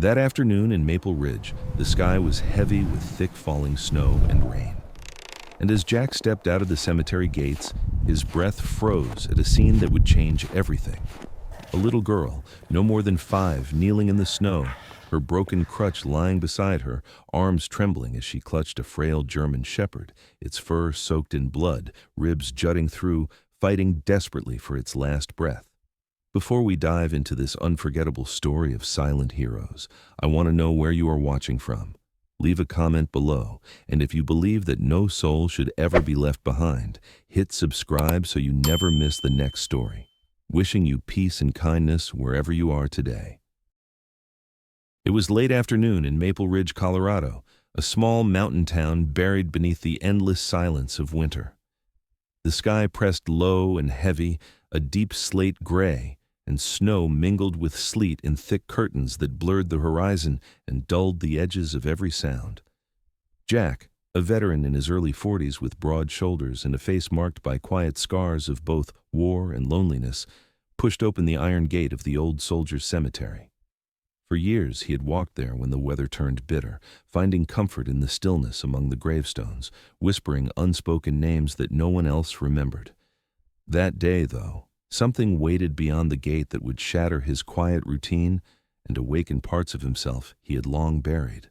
That afternoon in Maple Ridge, the sky was heavy with thick falling snow and rain. And as Jack stepped out of the cemetery gates, his breath froze at a scene that would change everything. A little girl, no more than 5, kneeling in the snow, her broken crutch lying beside her, arms trembling as she clutched a frail German shepherd, its fur soaked in blood, ribs jutting through, fighting desperately for its last breath. Before we dive into this unforgettable story of silent heroes, I want to know where you are watching from. Leave a comment below, and if you believe that no soul should ever be left behind, hit subscribe so you never miss the next story. Wishing you peace and kindness wherever you are today. It was late afternoon in Maple Ridge, Colorado, a small mountain town buried beneath the endless silence of winter. The sky pressed low and heavy, a deep slate gray, and snow mingled with sleet in thick curtains that blurred the horizon and dulled the edges of every sound. Jack, a veteran in his early 40s with broad shoulders and a face marked by quiet scars of both war and loneliness, pushed open the iron gate of the old soldiers' cemetery. For years he had walked there when the weather turned bitter, finding comfort in the stillness among the gravestones, whispering unspoken names that no one else remembered. That day, though, something waited beyond the gate that would shatter his quiet routine and awaken parts of himself he had long buried.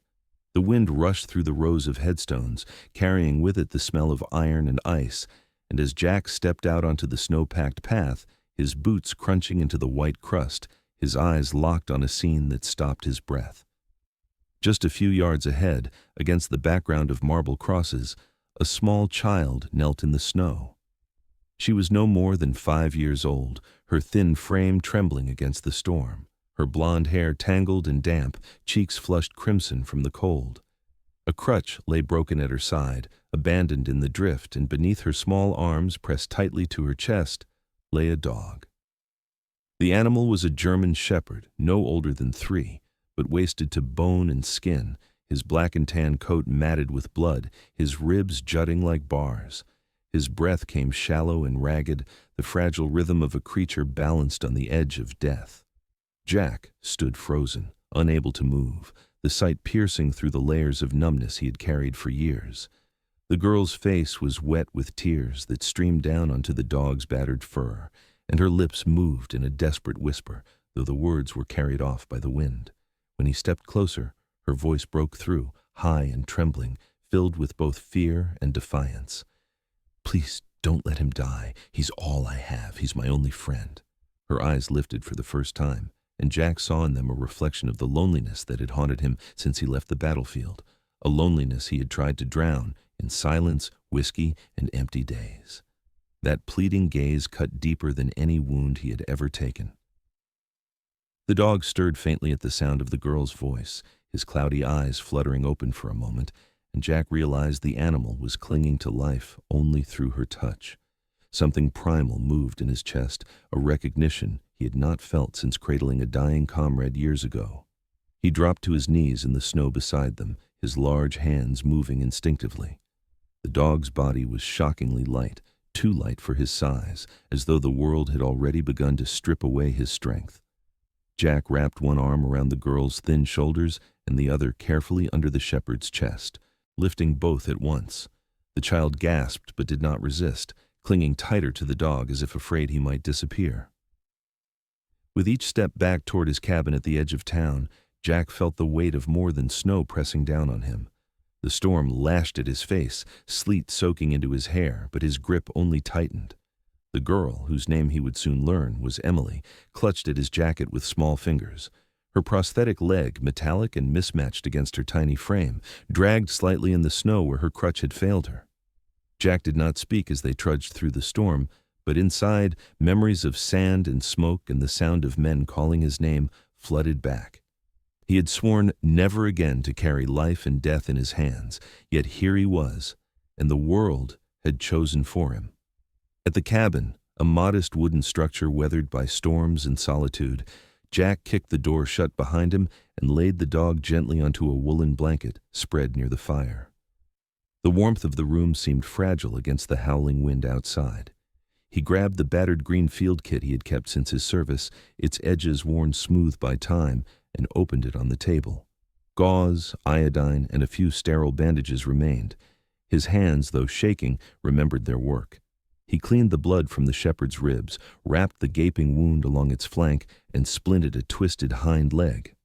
The wind rushed through the rows of headstones, carrying with it the smell of iron and ice, and as Jack stepped out onto the snow-packed path, his boots crunching into the white crust, his eyes locked on a scene that stopped his breath. Just a few yards ahead, against the background of marble crosses, a small child knelt in the snow. She was no more than 5 years old, her thin frame trembling against the storm, her blonde hair tangled and damp, cheeks flushed crimson from the cold. A crutch lay broken at her side, abandoned in the drift, and beneath her small arms, pressed tightly to her chest, lay a dog. The animal was a German shepherd, no older than 3, but wasted to bone and skin, his black and tan coat matted with blood, his ribs jutting like bars. His breath came shallow and ragged, the fragile rhythm of a creature balanced on the edge of death. Jack stood frozen, unable to move, the sight piercing through the layers of numbness he had carried for years. The girl's face was wet with tears that streamed down onto the dog's battered fur, and her lips moved in a desperate whisper, though the words were carried off by the wind. When he stepped closer, her voice broke through, high and trembling, filled with both fear and defiance. "Please don't let him die. He's all I have. He's my only friend." Her eyes lifted for the first time, and Jack saw in them a reflection of the loneliness that had haunted him since he left the battlefield, a loneliness he had tried to drown in silence, whiskey, and empty days. That pleading gaze cut deeper than any wound he had ever taken. The dog stirred faintly at the sound of the girl's voice, his cloudy eyes fluttering open for a moment, and Jack realized the animal was clinging to life only through her touch. Something primal moved in his chest, a recognition he had not felt since cradling a dying comrade years ago. He dropped to his knees in the snow beside them, his large hands moving instinctively. The dog's body was shockingly light, too light for his size, as though the world had already begun to strip away his strength. Jack wrapped one arm around the girl's thin shoulders and the other carefully under the shepherd's chest, lifting both at once. The child gasped but did not resist, clinging tighter to the dog as if afraid he might disappear. With each step back toward his cabin at the edge of town, Jack felt the weight of more than snow pressing down on him. The storm lashed at his face, sleet soaking into his hair, but his grip only tightened. The girl, whose name he would soon learn was Emily, clutched at his jacket with small fingers. Her prosthetic leg, metallic and mismatched against her tiny frame, dragged slightly in the snow where her crutch had failed her. Jack did not speak as they trudged through the storm, but inside, memories of sand and smoke and the sound of men calling his name flooded back. He had sworn never again to carry life and death in his hands, yet here he was, and the world had chosen for him. At the cabin, a modest wooden structure weathered by storms and solitude, Jack kicked the door shut behind him and laid the dog gently onto a woolen blanket spread near the fire. The warmth of the room seemed fragile against the howling wind outside. He grabbed the battered green field kit he had kept since his service, its edges worn smooth by time, and opened it on the table. Gauze, iodine, and a few sterile bandages remained. His hands, though shaking, remembered their work. He cleaned the blood from the shepherd's ribs, wrapped the gaping wound along its flank, and splinted a twisted hind leg.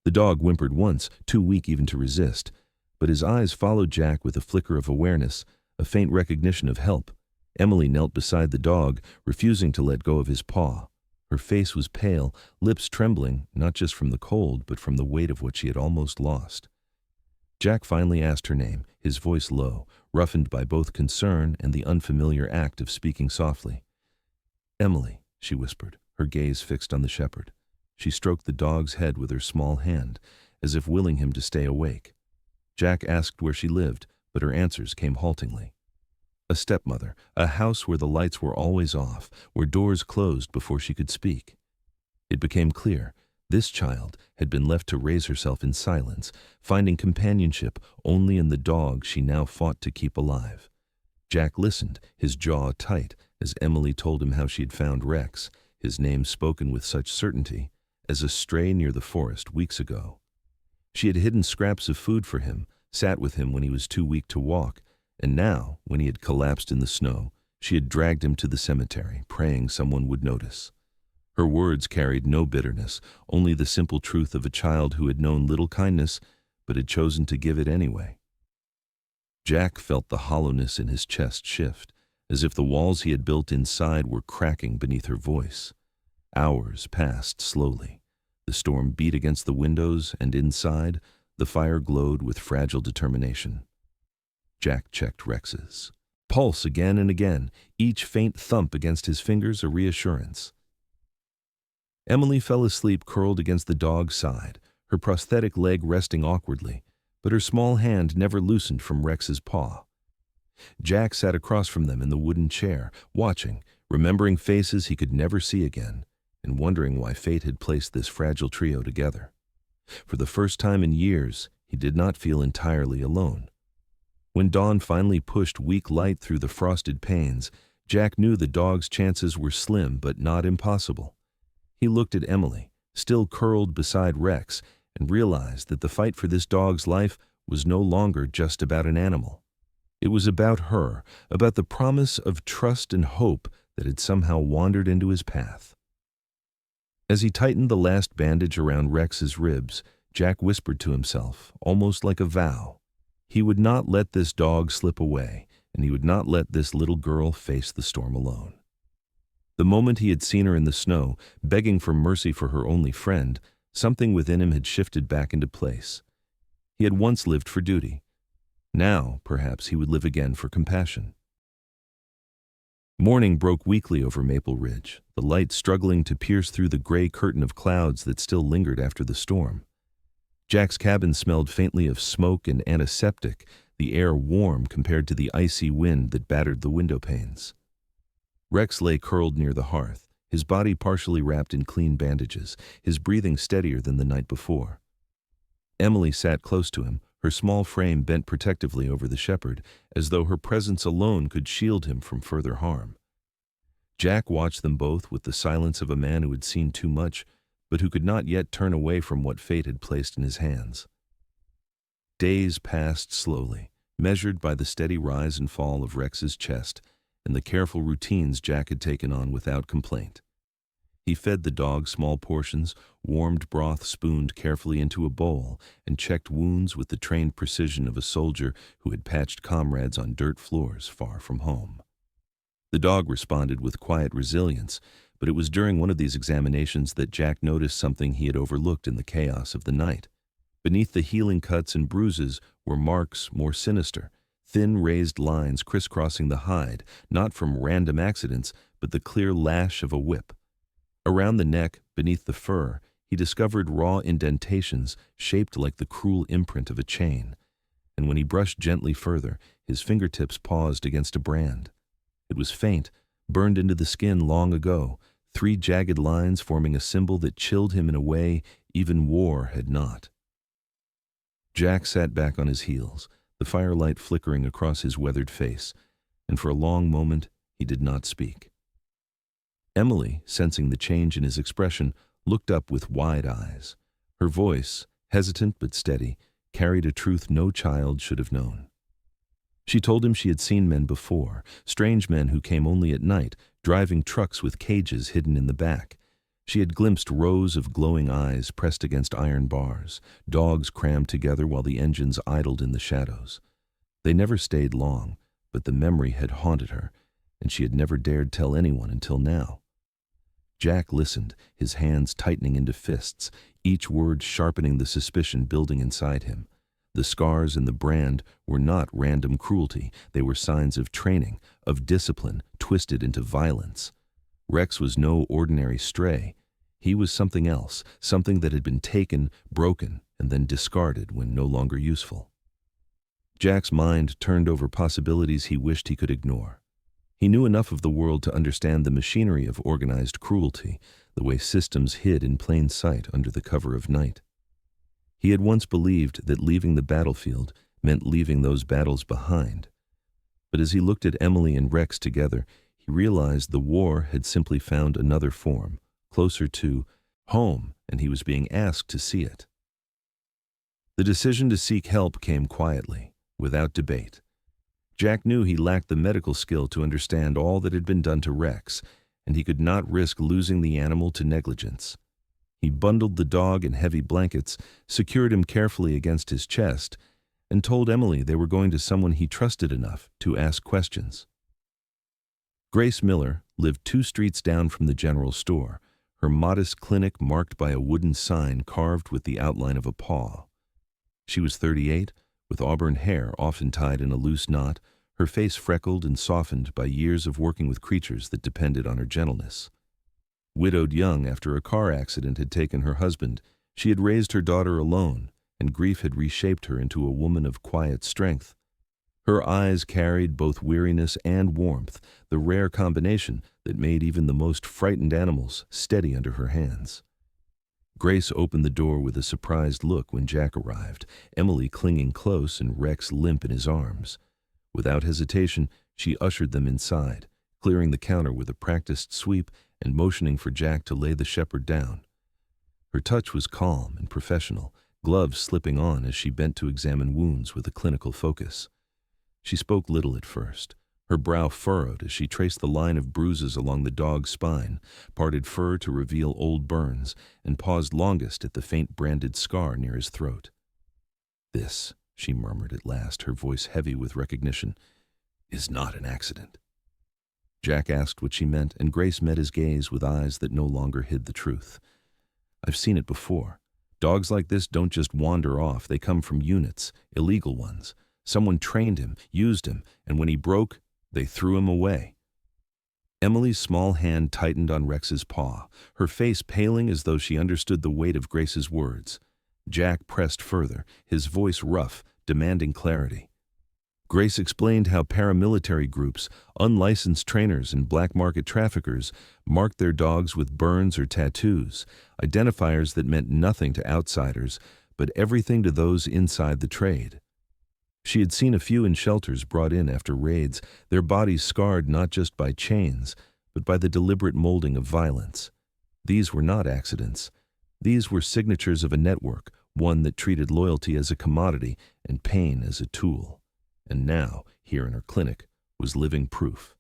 The dog whimpered once, too weak even to resist, but his eyes followed Jack with a flicker of awareness, a faint recognition of help. Emily knelt beside the dog, refusing to let go of his paw. Her face was pale, lips trembling, not just from the cold, but from the weight of what she had almost lost. Jack finally asked her name, his voice low, roughened by both concern and the unfamiliar act of speaking softly. "Emily," she whispered, her gaze fixed on the shepherd. She stroked the dog's head with her small hand, as if willing him to stay awake. Jack asked where she lived, but her answers came haltingly. A stepmother, a house where the lights were always off, where doors closed before she could speak. It became clear, this child had been left to raise herself in silence, finding companionship only in the dog she now fought to keep alive. Jack listened, his jaw tight, as Emily told him how she had found Rex, his name spoken with such certainty, as a stray near the forest weeks ago. She had hidden scraps of food for him, sat with him when he was too weak to walk, and now, when he had collapsed in the snow, she had dragged him to the cemetery, praying someone would notice. Her words carried no bitterness, only the simple truth of a child who had known little kindness, but had chosen to give it anyway. Jack felt the hollowness in his chest shift, as if the walls he had built inside were cracking beneath her voice. Hours passed slowly. The storm beat against the windows, and inside, the fire glowed with fragile determination. Jack checked Rex's pulse again and again, each faint thump against his fingers a reassurance. Emily fell asleep curled against the dog's side, her prosthetic leg resting awkwardly, but her small hand never loosened from Rex's paw. Jack sat across from them in the wooden chair, watching, remembering faces he could never see again, and wondering why fate had placed this fragile trio together. For the first time in years, he did not feel entirely alone. When dawn finally pushed weak light through the frosted panes, Jack knew the dog's chances were slim but not impossible. He looked at Emily, still curled beside Rex, and realized that the fight for this dog's life was no longer just about an animal. It was about her, about the promise of trust and hope that had somehow wandered into his path. As he tightened the last bandage around Rex's ribs, Jack whispered to himself, almost like a vow. He would not let this dog slip away, and he would not let this little girl face the storm alone. The moment he had seen her in the snow, begging for mercy for her only friend, something within him had shifted back into place. He had once lived for duty. Now, perhaps, he would live again for compassion. Morning broke weakly over Maple Ridge, the light struggling to pierce through the gray curtain of clouds that still lingered after the storm. Jack's cabin smelled faintly of smoke and antiseptic, the air warm compared to the icy wind that battered the window panes. Rex lay curled near the hearth, his body partially wrapped in clean bandages, his breathing steadier than the night before. Emily sat close to him, her small frame bent protectively over the shepherd, as though her presence alone could shield him from further harm. Jack watched them both with the silence of a man who had seen too much, but who could not yet turn away from what fate had placed in his hands. Days passed slowly, measured by the steady rise and fall of Rex's chest and the careful routines Jack had taken on without complaint. He fed the dog small portions, warmed broth spooned carefully into a bowl, and checked wounds with the trained precision of a soldier who had patched comrades on dirt floors far from home. The dog responded with quiet resilience, but it was during one of these examinations that Jack noticed something he had overlooked in the chaos of the night. Beneath the healing cuts and bruises were marks more sinister, thin raised lines crisscrossing the hide, not from random accidents, but the clear lash of a whip. Around the neck, beneath the fur, he discovered raw indentations shaped like the cruel imprint of a chain, and when he brushed gently further, his fingertips paused against a brand. It was faint, burned into the skin long ago, 3 jagged lines forming a symbol that chilled him in a way even war had not. Jack sat back on his heels, the firelight flickering across his weathered face, and for a long moment He did not speak. Emily, sensing the change in his expression, looked up with wide eyes. Her voice, hesitant but steady, carried a truth no child should have known. She told him she had seen men before, strange men who came only at night, driving trucks with cages hidden in the back. She had glimpsed rows of glowing eyes pressed against iron bars, dogs crammed together while the engines idled in the shadows. They never stayed long, but the memory had haunted her, and she had never dared tell anyone until now. Jack listened, his hands tightening into fists, each word sharpening the suspicion building inside him. The scars and the brand were not random cruelty. They were signs of training, of discipline, twisted into violence. Rex was no ordinary stray. He was something else, something that had been taken, broken, and then discarded when no longer useful. Jack's mind turned over possibilities he wished he could ignore. He knew enough of the world to understand the machinery of organized cruelty, the way systems hid in plain sight under the cover of night. He had once believed that leaving the battlefield meant leaving those battles behind. But as he looked at Emily and Rex together, he realized the war had simply found another form, closer to home, and he was being asked to see it. The decision to seek help came quietly, without debate. Jack knew he lacked the medical skill to understand all that had been done to Rex, and he could not risk losing the animal to negligence. He bundled the dog in heavy blankets, secured him carefully against his chest, and told Emily they were going to someone he trusted enough to ask questions. Grace Miller lived 2 streets down from the general store, her modest clinic marked by a wooden sign carved with the outline of a paw. She was 38, with auburn hair often tied in a loose knot, her face freckled and softened by years of working with creatures that depended on her gentleness. Widowed young after a car accident had taken her husband, she had raised her daughter alone, and grief had reshaped her into a woman of quiet strength. Her eyes carried both weariness and warmth, the rare combination that made even the most frightened animals steady under her hands. Grace opened the door with a surprised look when Jack arrived, Emily clinging close and Rex limp in his arms. Without hesitation, she ushered them inside, clearing the counter with a practiced sweep and motioning for Jack to lay the shepherd down. Her touch was calm and professional, gloves slipping on as she bent to examine wounds with a clinical focus. She spoke little at first, her brow furrowed as she traced the line of bruises along the dog's spine, parted fur to reveal old burns, and paused longest at the faint branded scar near his throat. "This," she murmured at last, her voice heavy with recognition, "is not an accident." Jack asked what she meant, and Grace met his gaze with eyes that no longer hid the truth. "I've seen it before. Dogs like this don't just wander off. They come from units, illegal ones. Someone trained him, used him, and when he broke, they threw him away." Emily's small hand tightened on Rex's paw, her face paling as though she understood the weight of Grace's words. Jack pressed further, his voice rough, demanding clarity. Grace explained how paramilitary groups, unlicensed trainers, and black market traffickers marked their dogs with burns or tattoos, identifiers that meant nothing to outsiders, but everything to those inside the trade. She had seen a few in shelters brought in after raids, their bodies scarred not just by chains, but by the deliberate molding of violence. These were not accidents. These were signatures of a network, one that treated loyalty as a commodity and pain as a tool. And now, here in her clinic, was living proof.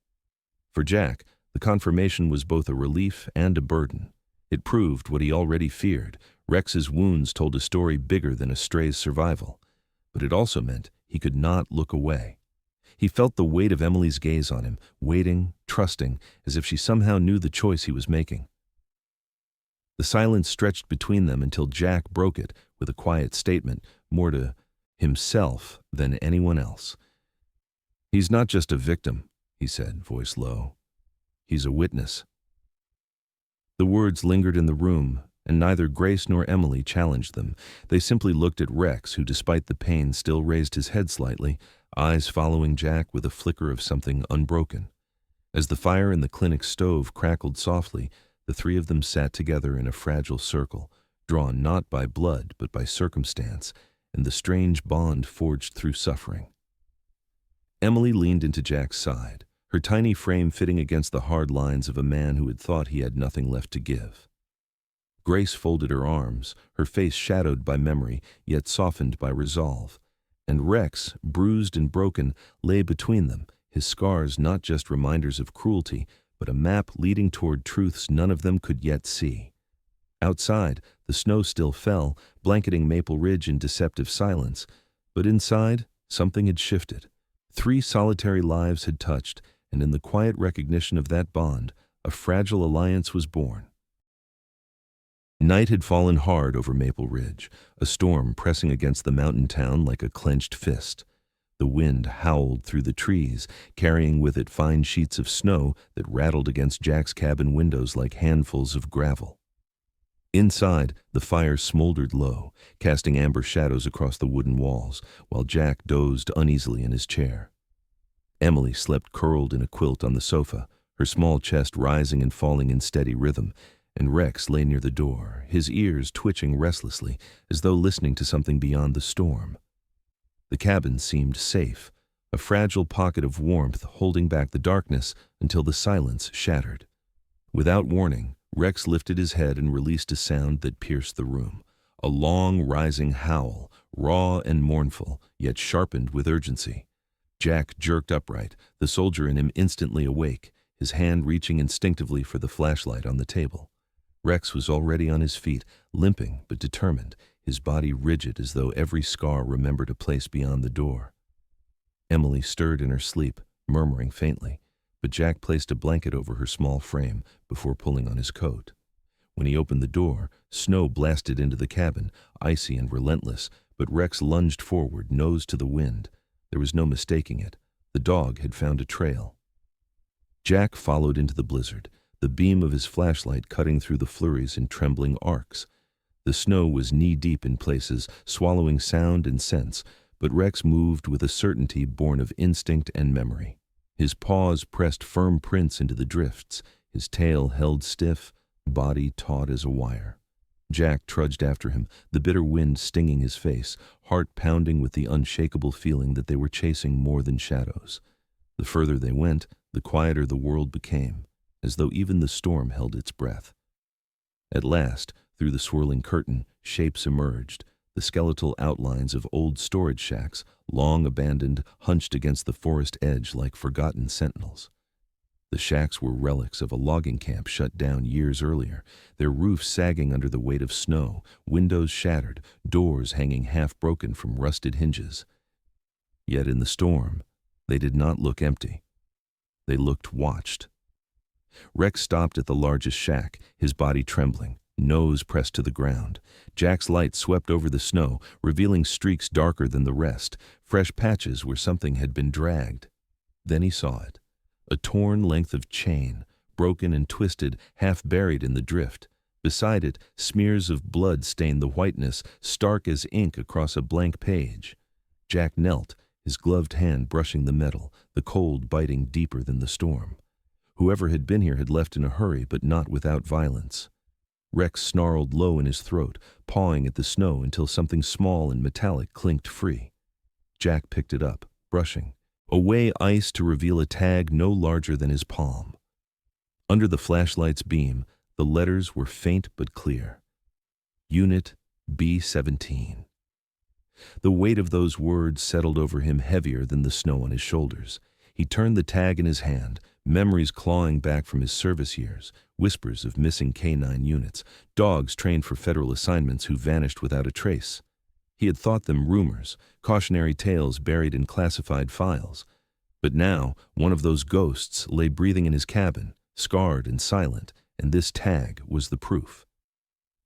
For Jack, the confirmation was both a relief and a burden. It proved what he already feared. Rex's wounds told a story bigger than a stray's survival. But it also meant he could not look away. He felt the weight of Emily's gaze on him, waiting, trusting, as if she somehow knew the choice he was making. The silence stretched between them until Jack broke it with a quiet statement, more to himself than anyone else. "He's not just a victim," he said, voice low. "He's a witness." The words lingered in the room, and neither Grace nor Emily challenged them. They simply looked at Rex, who despite the pain still raised his head slightly, eyes following Jack with a flicker of something unbroken. As the fire in the clinic stove crackled softly, the three of them sat together in a fragile circle, drawn not by blood but by circumstance, and the strange bond forged through suffering. Emily leaned into Jack's side, her tiny frame fitting against the hard lines of a man who had thought he had nothing left to give. Grace folded her arms, her face shadowed by memory, yet softened by resolve. And Rex, bruised and broken, lay between them, his scars not just reminders of cruelty, but a map leading toward truths none of them could yet see. Outside, the snow still fell, blanketing Maple Ridge in deceptive silence, but inside, something had shifted. 3 solitary lives had touched, and in the quiet recognition of that bond, a fragile alliance was born. Night had fallen hard over Maple Ridge, a storm pressing against the mountain town like a clenched fist. The wind howled through the trees, carrying with it fine sheets of snow that rattled against Jack's cabin windows like handfuls of gravel. Inside, the fire smoldered low, casting amber shadows across the wooden walls, while Jack dozed uneasily in his chair. Emily slept curled in a quilt on the sofa, her small chest rising and falling in steady rhythm, and Rex lay near the door, his ears twitching restlessly, as though listening to something beyond the storm. The cabin seemed safe, a fragile pocket of warmth holding back the darkness until the silence shattered. Without warning, Rex lifted his head and released a sound that pierced the room, a long, rising howl, raw and mournful, yet sharpened with urgency. Jack jerked upright, the soldier in him instantly awake, his hand reaching instinctively for the flashlight on the table. Rex was already on his feet, limping but determined, his body rigid as though every scar remembered a place beyond the door. Emily stirred in her sleep, murmuring faintly, but Jack placed a blanket over her small frame before pulling on his coat. When he opened the door, snow blasted into the cabin, icy and relentless, but Rex lunged forward, nose to the wind. There was no mistaking it. The dog had found a trail. Jack followed into the blizzard, the beam of his flashlight cutting through the flurries in trembling arcs. The snow was knee-deep in places, swallowing sound and sense, but Rex moved with a certainty born of instinct and memory. His paws pressed firm prints into the drifts, his tail held stiff, body taut as a wire. Jack trudged after him, the bitter wind stinging his face, heart pounding with the unshakable feeling that they were chasing more than shadows. The further they went, the quieter the world became, as though even the storm held its breath. At last, through the swirling curtain, shapes emerged, the skeletal outlines of old storage shacks, long abandoned, hunched against the forest edge like forgotten sentinels. The shacks were relics of a logging camp shut down years earlier, their roofs sagging under the weight of snow, windows shattered, doors hanging half-broken from rusted hinges. Yet in the storm, they did not look empty. They looked watched. Rex stopped at the largest shack, his body trembling, nose pressed to the ground. Jack's light swept over the snow, revealing streaks darker than the rest, fresh patches where something had been dragged. Then he saw it. A torn length of chain, broken and twisted, half buried in the drift. Beside it, smears of blood stained the whiteness, stark as ink across a blank page. Jack knelt, his gloved hand brushing the metal, the cold biting deeper than the storm. Whoever had been here had left in a hurry, but not without violence. Rex snarled low in his throat, pawing at the snow until something small and metallic clinked free. Jack picked it up, brushing away ice to reveal a tag no larger than his palm. Under the flashlight's beam, the letters were faint but clear. Unit B-17. The weight of those words settled over him heavier than the snow on his shoulders. He turned the tag in his hand, memories clawing back from his service years, whispers of missing K-9 units, dogs trained for federal assignments who vanished without a trace. He had thought them rumors, cautionary tales buried in classified files. But now, one of those ghosts lay breathing in his cabin, scarred and silent, and this tag was the proof.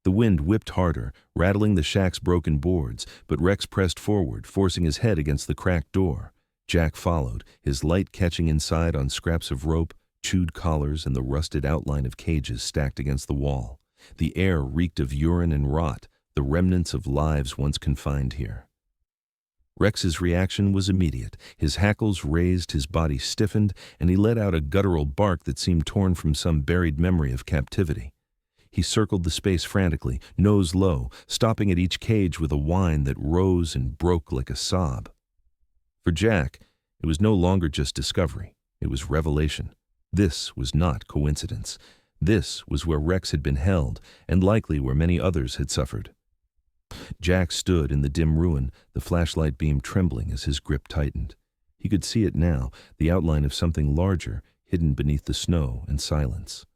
The wind whipped harder, rattling the shack's broken boards, but Rex pressed forward, forcing his head against the cracked door. Jack followed, his light catching inside on scraps of rope, chewed collars, and the rusted outline of cages stacked against the wall. The air reeked of urine and rot, the remnants of lives once confined here. Rex's reaction was immediate. His hackles raised, his body stiffened, and he let out a guttural bark that seemed torn from some buried memory of captivity. He circled the space frantically, nose low, stopping at each cage with a whine that rose and broke like a sob. For Jack, it was no longer just discovery. It was revelation. This was not coincidence. This was where Rex had been held, and likely where many others had suffered. Jack stood in the dim ruin, the flashlight beam trembling as his grip tightened. He could see it now, the outline of something larger, hidden beneath the snow and silence.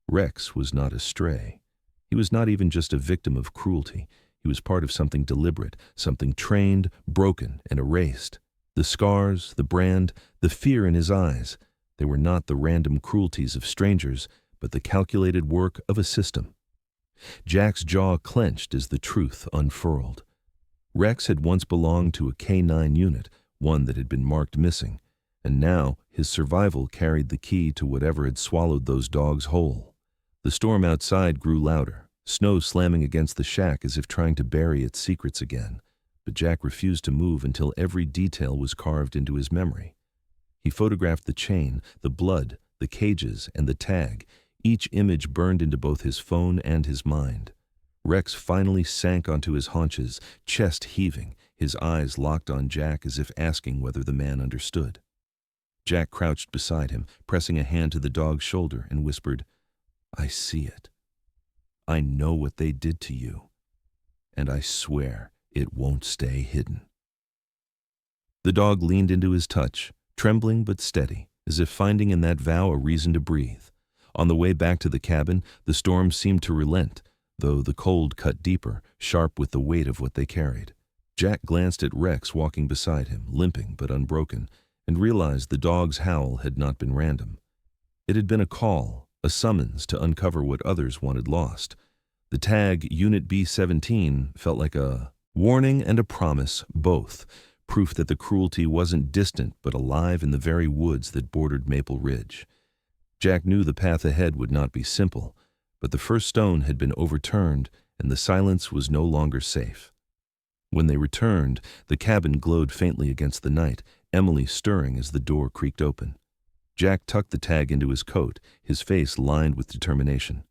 Rex was not a stray. He was not even just a victim of cruelty. He was part of something deliberate, something trained, broken, and erased. The scars, the brand, the fear in his eyes, they were not the random cruelties of strangers, but the calculated work of a system. Jack's jaw clenched as the truth unfurled. Rex had once belonged to a K-9 unit, one that had been marked missing, and now his survival carried the key to whatever had swallowed those dogs whole. The storm outside grew louder, snow slamming against the shack as if trying to bury its secrets again, but Jack refused to move until every detail was carved into his memory. He photographed the chain, the blood, the cages, and the tag. Each image burned into both his phone and his mind. Rex finally sank onto his haunches, chest heaving, his eyes locked on Jack as if asking whether the man understood. Jack crouched beside him, pressing a hand to the dog's shoulder, and whispered, "I see it. I know what they did to you, and I swear it won't stay hidden." The dog leaned into his touch, trembling but steady, as if finding in that vow a reason to breathe. On the way back to the cabin, the storm seemed to relent, though the cold cut deeper, sharp with the weight of what they carried. Jack glanced at Rex walking beside him, limping but unbroken, and realized the dog's howl had not been random. It had been a call, a summons to uncover what others wanted lost. The tag Unit B-17 felt like a warning and a promise, both, proof that the cruelty wasn't distant but alive in the very woods that bordered Maple Ridge. Jack knew the path ahead would not be simple, but the first stone had been overturned and the silence was no longer safe. When they returned, the cabin glowed faintly against the night, Emily stirring as the door creaked open. Jack tucked the tag into his coat, his face lined with determination.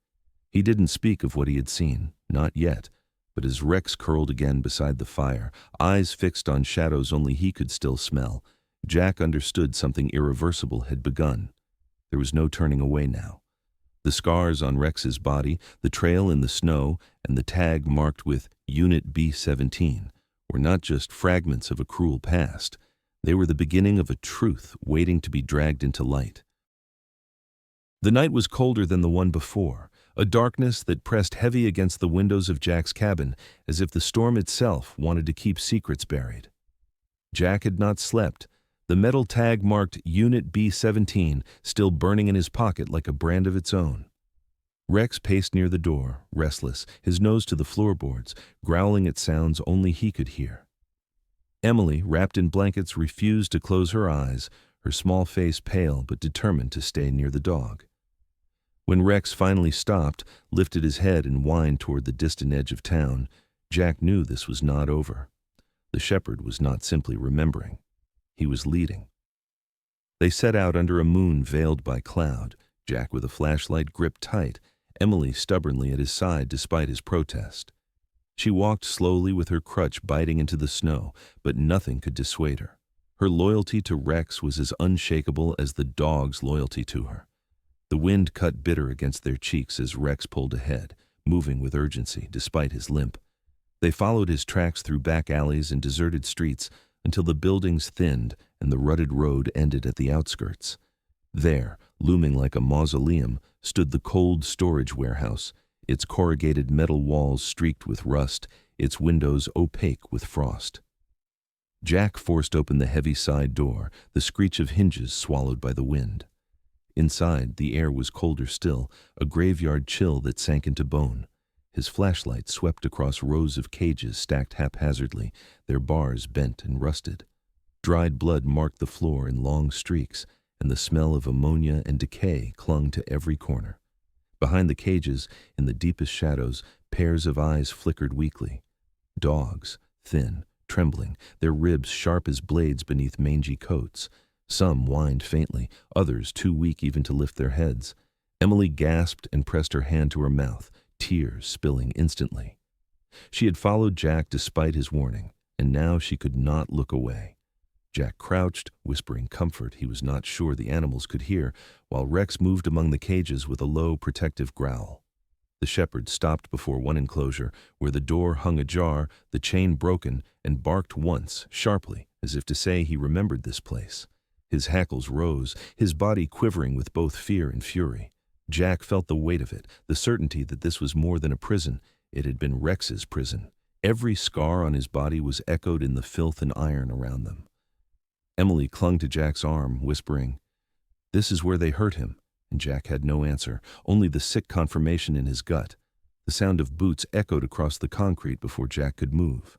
He didn't speak of what he had seen, not yet, but as Rex curled again beside the fire, eyes fixed on shadows only he could still smell, Jack understood something irreversible had begun. There was no turning away now. The scars on Rex's body, the trail in the snow, and the tag marked with Unit B-17 were not just fragments of a cruel past. They were the beginning of a truth waiting to be dragged into light. The night was colder than the one before, a darkness that pressed heavy against the windows of Jack's cabin, as if the storm itself wanted to keep secrets buried. Jack had not slept, the metal tag marked Unit B-17 still burning in his pocket like a brand of its own. Rex paced near the door, restless, his nose to the floorboards, growling at sounds only he could hear. Emily, wrapped in blankets, refused to close her eyes, her small face pale but determined to stay near the dog. When Rex finally stopped, lifted his head and whined toward the distant edge of town, Jack knew this was not over. The shepherd was not simply remembering. He was leading. They set out under a moon veiled by cloud, Jack with a flashlight gripped tight, Emily stubbornly at his side despite his protest. She walked slowly with her crutch biting into the snow, but nothing could dissuade her. Her loyalty to Rex was as unshakable as the dog's loyalty to her. The wind cut bitter against their cheeks as Rex pulled ahead, moving with urgency despite his limp. They followed his tracks through back alleys and deserted streets until the buildings thinned and the rutted road ended at the outskirts. There, looming like a mausoleum, stood the cold storage warehouse, its corrugated metal walls streaked with rust, its windows opaque with frost. Jack forced open the heavy side door, the screech of hinges swallowed by the wind. Inside, the air was colder still, a graveyard chill that sank into bone. His flashlight swept across rows of cages stacked haphazardly, their bars bent and rusted. Dried blood marked the floor in long streaks, and the smell of ammonia and decay clung to every corner. Behind the cages, in the deepest shadows, pairs of eyes flickered weakly. Dogs, thin, trembling, their ribs sharp as blades beneath mangy coats. Some whined faintly, others too weak even to lift their heads. Emily gasped and pressed her hand to her mouth, tears spilling instantly. She had followed Jack despite his warning, and now she could not look away. Jack crouched, whispering comfort he was not sure the animals could hear, while Rex moved among the cages with a low, protective growl. The shepherd stopped before one enclosure, where the door hung ajar, the chain broken, and barked once, sharply, as if to say he remembered this place. His hackles rose, his body quivering with both fear and fury. Jack felt the weight of it, the certainty that this was more than a prison. It had been Rex's prison. Every scar on his body was echoed in the filth and iron around them. Emily clung to Jack's arm, whispering, "This is where they hurt him," and Jack had no answer, only the sick confirmation in his gut. The sound of boots echoed across the concrete before Jack could move.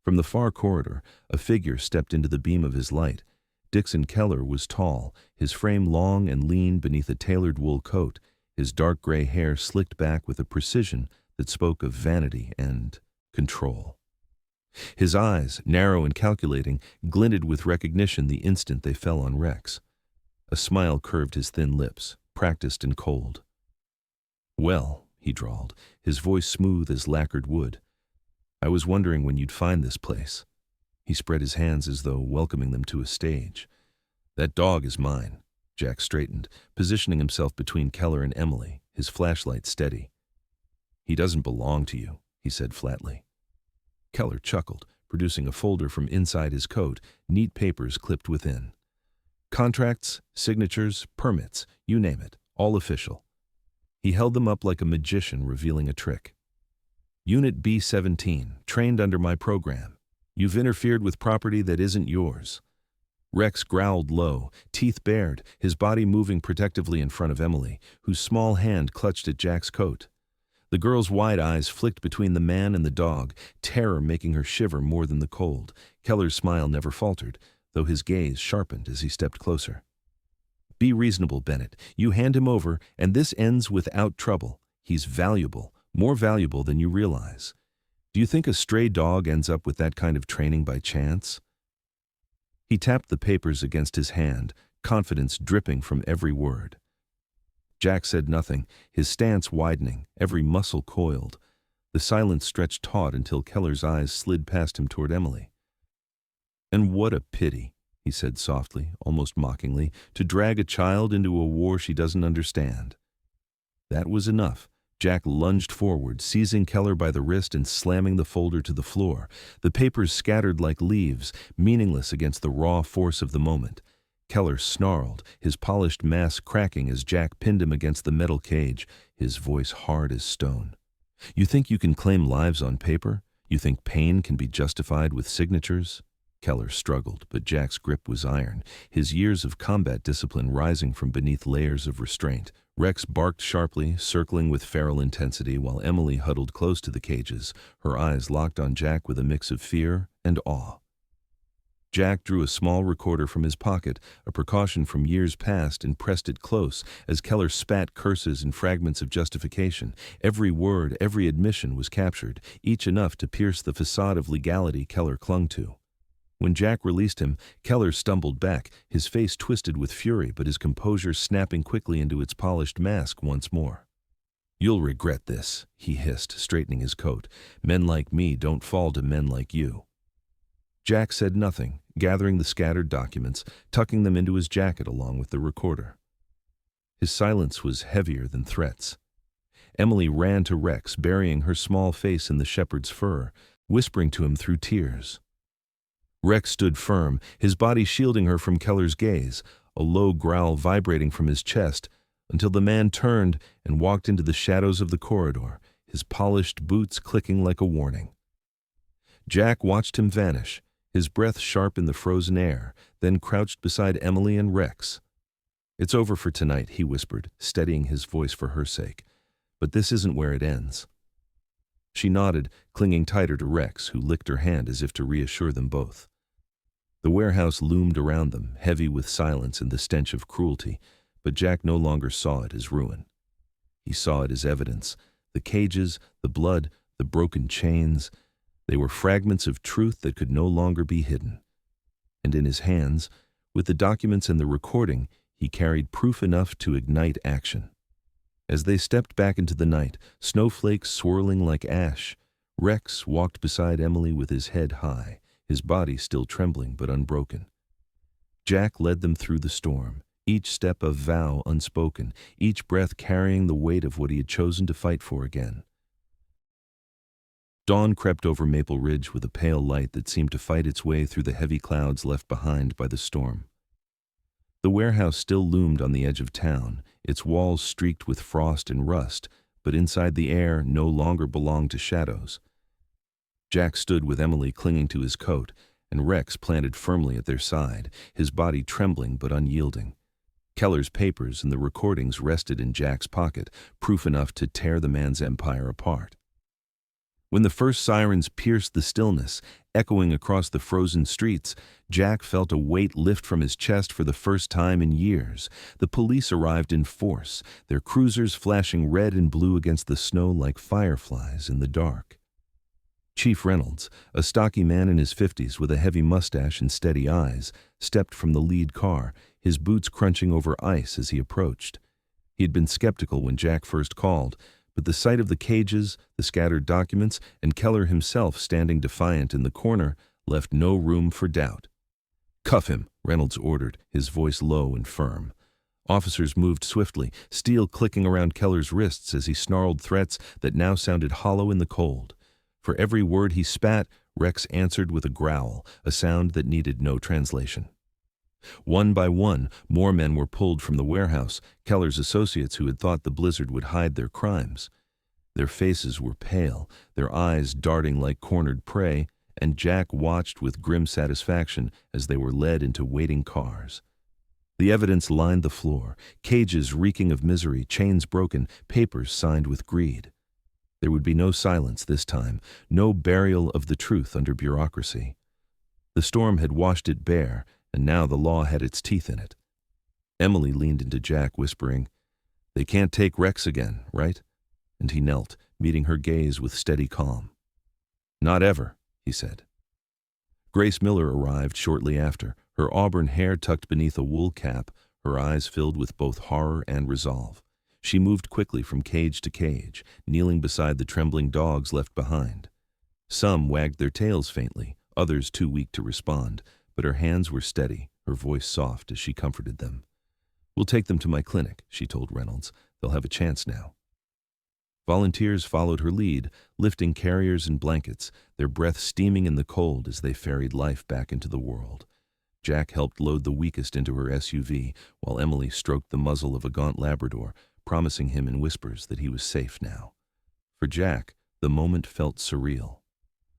From the far corridor, a figure stepped into the beam of his light. Dixon Keller was tall, his frame long and lean beneath a tailored wool coat, his dark gray hair slicked back with a precision that spoke of vanity and control. His eyes, narrow and calculating, glinted with recognition the instant they fell on Rex. A smile curved his thin lips, practiced and cold. "Well," he drawled, his voice smooth as lacquered wood, "I was wondering when you'd find this place." He spread his hands as though welcoming them to a stage. "That dog is mine." Jack straightened, positioning himself between Keller and Emily, his flashlight steady. "He doesn't belong to you," he said flatly. Keller chuckled, producing a folder from inside his coat, neat papers clipped within. "Contracts, signatures, permits, you name it, all official." He held them up like a magician revealing a trick. "Unit B-17, trained under my program. You've interfered with property that isn't yours." Rex growled low, teeth bared, his body moving protectively in front of Emily, whose small hand clutched at Jack's coat. The girl's wide eyes flicked between the man and the dog, terror making her shiver more than the cold. Keller's smile never faltered, though his gaze sharpened as he stepped closer. "Be reasonable, Bennett. You hand him over, and this ends without trouble. He's valuable, more valuable than you realize. Do you think a stray dog ends up with that kind of training by chance?" He tapped the papers against his hand, confidence dripping from every word. Jack said nothing, his stance widening, every muscle coiled. The silence stretched taut until Keller's eyes slid past him toward Emily. "And what a pity," he said softly, almost mockingly, "to drag a child into a war she doesn't understand." That was enough. Jack lunged forward, seizing Keller by the wrist and slamming the folder to the floor. The papers scattered like leaves, meaningless against the raw force of the moment. Keller snarled, his polished mask cracking as Jack pinned him against the metal cage, his voice hard as stone. "You think you can claim lives on paper? You think pain can be justified with signatures?" Keller struggled, but Jack's grip was iron, his years of combat discipline rising from beneath layers of restraint. Rex barked sharply, circling with feral intensity, while Emily huddled close to the cages, her eyes locked on Jack with a mix of fear and awe. Jack drew a small recorder from his pocket, a precaution from years past, and pressed it close as Keller spat curses and fragments of justification. Every word, every admission was captured, each enough to pierce the facade of legality Keller clung to. When Jack released him, Keller stumbled back, his face twisted with fury, but his composure snapping quickly into its polished mask once more. "You'll regret this," he hissed, straightening his coat. "Men like me don't fall to men like you." Jack said nothing, gathering the scattered documents, tucking them into his jacket along with the recorder. His silence was heavier than threats. Emily ran to Rex, burying her small face in the shepherd's fur, whispering to him through tears. Rex stood firm, his body shielding her from Keller's gaze, a low growl vibrating from his chest, until the man turned and walked into the shadows of the corridor, his polished boots clicking like a warning. Jack watched him vanish, his breath sharp in the frozen air, then crouched beside Emily and Rex. "It's over for tonight," he whispered, steadying his voice for her sake. "But this isn't where it ends." She nodded, clinging tighter to Rex, who licked her hand as if to reassure them both. The warehouse loomed around them, heavy with silence and the stench of cruelty, but Jack no longer saw it as ruin. He saw it as evidence. The cages, the blood, the broken chains, they were fragments of truth that could no longer be hidden. And in his hands, with the documents and the recording, he carried proof enough to ignite action. As they stepped back into the night, snowflakes swirling like ash, Rex walked beside Emily with his head high, his body still trembling but unbroken. Jack led them through the storm, each step a vow unspoken, each breath carrying the weight of what he had chosen to fight for again. Dawn crept over Maple Ridge with a pale light that seemed to fight its way through the heavy clouds left behind by the storm. The warehouse still loomed on the edge of town, its walls streaked with frost and rust, but inside the air no longer belonged to shadows. Jack stood with Emily clinging to his coat, and Rex planted firmly at their side, his body trembling but unyielding. Keller's papers and the recordings rested in Jack's pocket, proof enough to tear the man's empire apart. When the first sirens pierced the stillness, echoing across the frozen streets, Jack felt a weight lift from his chest for the first time in years. The police arrived in force, their cruisers flashing red and blue against the snow like fireflies in the dark. Chief Reynolds, a stocky man in his 50s with a heavy mustache and steady eyes, stepped from the lead car, his boots crunching over ice as he approached. He had been skeptical when Jack first called, but the sight of the cages, the scattered documents, and Keller himself standing defiant in the corner left no room for doubt. "Cuff him," Reynolds ordered, his voice low and firm. Officers moved swiftly, steel clicking around Keller's wrists as he snarled threats that now sounded hollow in the cold. For every word he spat, Rex answered with a growl, a sound that needed no translation. One by one, more men were pulled from the warehouse, Keller's associates who had thought the blizzard would hide their crimes. Their faces were pale, their eyes darting like cornered prey, and Jack watched with grim satisfaction as they were led into waiting cars. The evidence lined the floor, cages reeking of misery, chains broken, papers signed with greed. There would be no silence this time, no burial of the truth under bureaucracy. The storm had washed it bare, and now the law had its teeth in it. Emily leaned into Jack, whispering, "They can't take Rex again, right?" And he knelt, meeting her gaze with steady calm. "Not ever," he said. Grace Miller arrived shortly after, her auburn hair tucked beneath a wool cap, her eyes filled with both horror and resolve. She moved quickly from cage to cage, kneeling beside the trembling dogs left behind. Some wagged their tails faintly, others too weak to respond, but her hands were steady, her voice soft as she comforted them. "We'll take them to my clinic," she told Reynolds. "They'll have a chance now." Volunteers followed her lead, lifting carriers and blankets, their breath steaming in the cold as they ferried life back into the world. Jack helped load the weakest into her SUV, while Emily stroked the muzzle of a gaunt Labrador, promising him in whispers that he was safe now. For Jack, the moment felt surreal.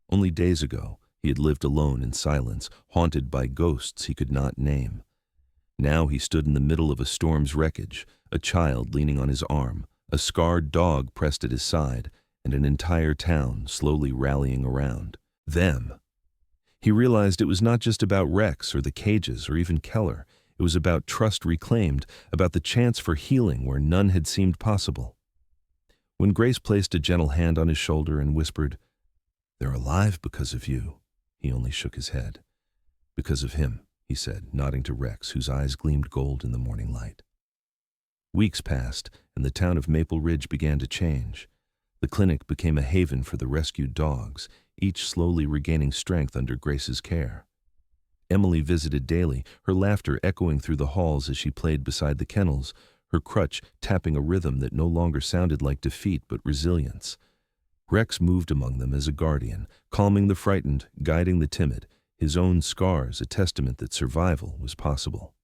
Only days ago, he had lived alone in silence, haunted by ghosts he could not name. Now he stood in the middle of a storm's wreckage, a child leaning on his arm, a scarred dog pressed at his side, and an entire town slowly rallying around them. He realized it was not just about Rex or the cages or even Keller. It was about trust reclaimed, about the chance for healing where none had seemed possible. When Grace placed a gentle hand on his shoulder and whispered, "They're alive because of you," he only shook his head. "Because of him," he said, nodding to Rex, whose eyes gleamed gold in the morning light. Weeks passed, and the town of Maple Ridge began to change. The clinic became a haven for the rescued dogs, each slowly regaining strength under Grace's care. Emily visited daily, her laughter echoing through the halls as she played beside the kennels, her crutch tapping a rhythm that no longer sounded like defeat but resilience. Rex moved among them as a guardian, calming the frightened, guiding the timid, his own scars a testament that survival was possible.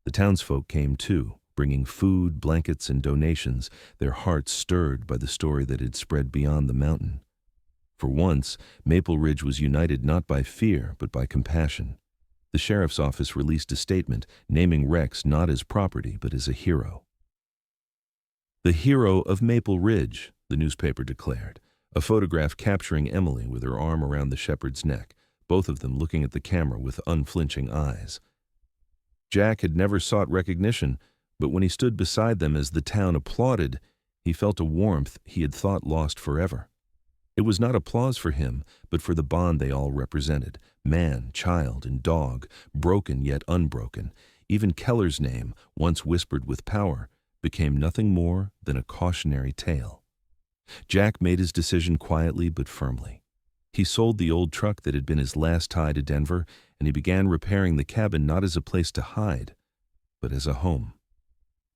The townsfolk came too, bringing food, blankets, and donations, their hearts stirred by the story that had spread beyond the mountain. For once, Maple Ridge was united not by fear but by compassion. The sheriff's office released a statement naming Rex not as property but as a hero. "The hero of Maple Ridge," the newspaper declared, a photograph capturing Emily with her arm around the shepherd's neck, both of them looking at the camera with unflinching eyes. Jack had never sought recognition, but when he stood beside them as the town applauded, he felt a warmth he had thought lost forever. It was not applause for him, but for the bond they all represented, man, child, and dog, broken yet unbroken. Even Keller's name, once whispered with power, became nothing more than a cautionary tale. Jack made his decision quietly but firmly. He sold the old truck that had been his last tie to Denver, and he began repairing the cabin not as a place to hide, but as a home.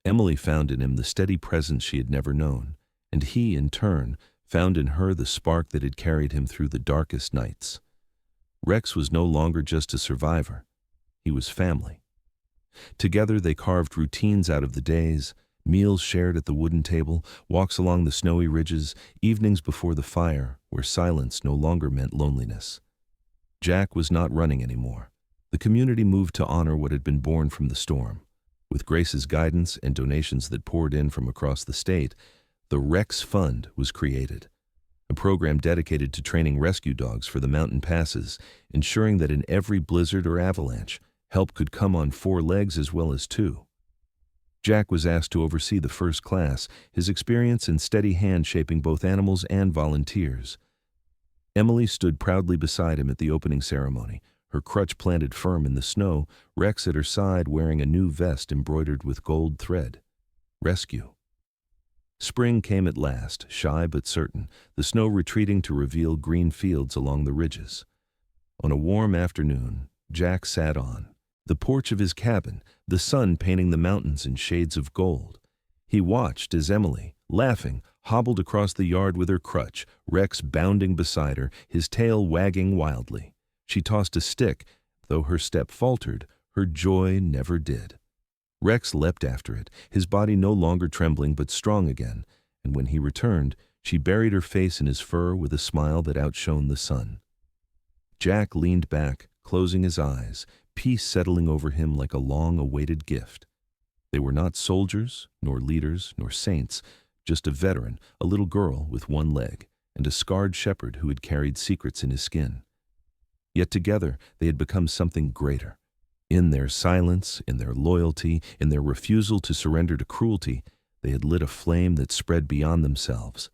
Emily found in him the steady presence she had never known, and he, in turn, found in her the spark that had carried him through the darkest nights. Rex was no longer just a survivor. He was family. Together they carved routines out of the days, meals shared at the wooden table, walks along the snowy ridges, evenings before the fire, where silence no longer meant loneliness. Jack was not running anymore. The community moved to honor what had been born from the storm. With Grace's guidance and donations that poured in from across the state, the Rex Fund was created, a program dedicated to training rescue dogs for the mountain passes, ensuring that in every blizzard or avalanche, help could come on 4 legs as well as 2. Jack was asked to oversee the first class, his experience and steady hand shaping both animals and volunteers. Emily stood proudly beside him at the opening ceremony, her crutch planted firm in the snow, Rex at her side wearing a new vest embroidered with gold thread. Rescue. Spring came at last, shy but certain, the snow retreating to reveal green fields along the ridges. On a warm afternoon, Jack sat on the porch of his cabin, the sun painting the mountains in shades of gold. He watched as Emily, laughing, hobbled across the yard with her crutch, Rex bounding beside her, his tail wagging wildly. She tossed a stick. Though her step faltered, her joy never did. Rex leapt after it, his body no longer trembling but strong again, and when he returned, she buried her face in his fur with a smile that outshone the sun. Jack leaned back, closing his eyes, peace settling over him like a long-awaited gift. They were not soldiers, nor leaders, nor saints, just a veteran, a little girl with one leg, and a scarred shepherd who had carried secrets in his skin. Yet together they had become something greater. In their silence, in their loyalty, in their refusal to surrender to cruelty, they had lit a flame that spread beyond themselves.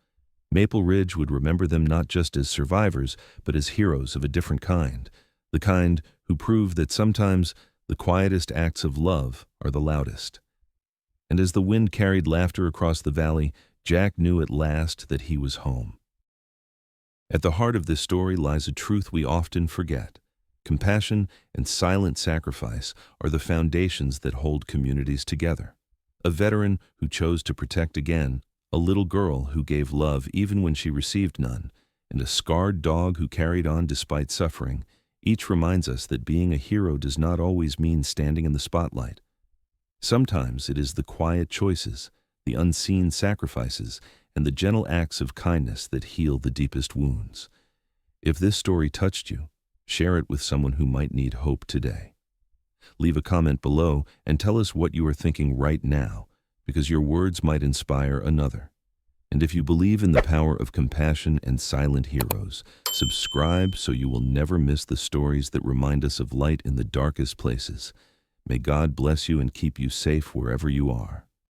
Maple Ridge would remember them not just as survivors, but as heroes of a different kind, the kind who proved that sometimes the quietest acts of love are the loudest. And as the wind carried laughter across the valley, Jack knew at last that he was home. At the heart of this story lies a truth we often forget. Compassion and silent sacrifice are the foundations that hold communities together. A veteran who chose to protect again, a little girl who gave love even when she received none, and a scarred dog who carried on despite suffering, each reminds us that being a hero does not always mean standing in the spotlight. Sometimes it is the quiet choices, the unseen sacrifices, and the gentle acts of kindness that heal the deepest wounds. If this story touched you, share it with someone who might need hope today. Leave a comment below and tell us what you are thinking right now, because your words might inspire another. And if you believe in the power of compassion and silent heroes, subscribe so you will never miss the stories that remind us of light in the darkest places. May God bless you and keep you safe wherever you are.